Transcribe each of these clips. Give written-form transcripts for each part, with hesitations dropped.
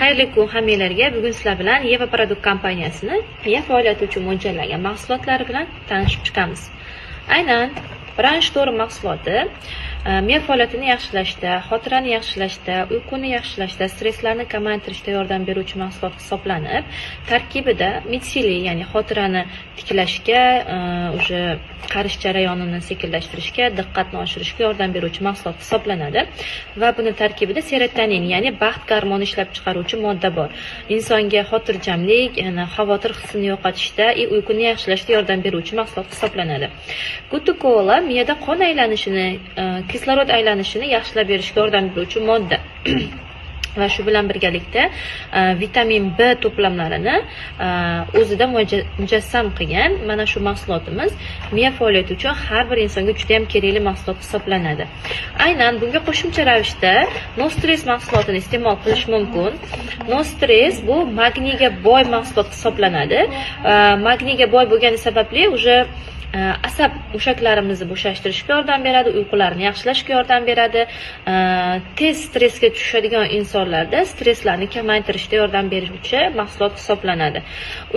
Xayrli kun hammanglarga. Bugun sizlar bilan Yeva Produkt kompaniyasini miya faoliyati uchun mo'ljallangan mahsulotlari bilan tanishib chiqamiz. Aynan Brainstorm mahsuloti miya faoliyatini yaxshilashda, xotirani yaxshilashda, uyquni yaxshilashda, stresslarni kamaytirishda yordam beruvchi mahsulot hisoblanib, tarkibida mitsili, ya'ni xotirani tiklashga, qarish jarayonini sekinlashtirishga, diqqatni oshirishga yordam beruvchi mahsulot hisoblanadi va buni tarkibida serotonin, ya'ni baxt gormoni ishlab chiqaruvchi modda bor. Insonga xotirjamlik, ya'ni xavotir hissini yo'qotishda, uyquni yaxshilashda yordam beruvchi mahsulot hisoblanadi. Gutukola miyada qon aylanishini, kislorod aylanishini yaxshilab berishga yordam beruvchi modda. Va shu bilan birgalikda vitamin B to'plamlarini o'zida mujassam qilgan mana shu mahsulotimiz miya faoliyati uchun har bir insonga juda ham kerakli mahsulot hisoblanadi. Aynan bunga qo'shimcha ravishda No Stress mahsulotini iste'mol qilish mumkin. No Stress bu magniyga boy mahsulot hisoblanadi. Magniyga boy bo'lgani sababli asab mushaklarimizni bo'shashtirishga yordam beradi, uyqularni yaxshilashga yordam beradi. Tez stressga tushadigan insonlarda stresslarni kamaytirishda yordam beruvchi mahsulot hisoblanadi.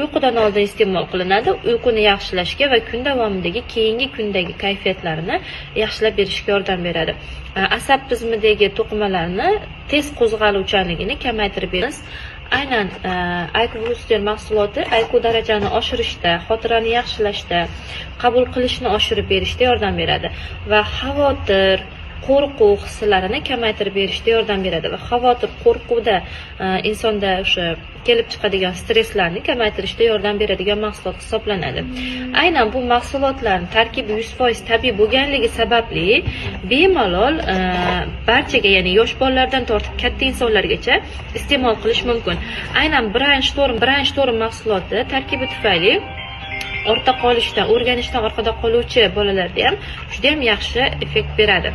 Uyqudan oldin iste'mol qilinadi, uyquni yaxshilashga va kun davomidagi keyingi kundagi kayfiyatlarini yaxshilab berishga yordam beradi. Asab tizimidagi to'qimalarni tez qo'zg'aluvchanligini kamaytirib beradi. Aynan IQ Booster mahsuloti IQ darajani oshirishda, xotirani yaxshilashda, qabul qilishni oshirib berishda yordam beradi va xavotir, qo'rquv hislarini kamaytirib berishda yordam beradi va xavotir, qo'rquvda insonda kelib chiqadigan stresslarni kamaytirishda yordam beradigan mahsulot hisoblanadi. Aynan bu mahsulotlarning tarkibi 100% tabiiy bo'lganligi sababli bemalol barchaga, ya'ni yosh bolalardan tortib katta insonlargacha iste'mol qilish mumkin. Aynan Brainstorm mahsuloti tarkibi tufayli ortda qolishdan, o'rganishdan orqada qoluvchi bolalarda ham juda ham yaxshi effekt beradi.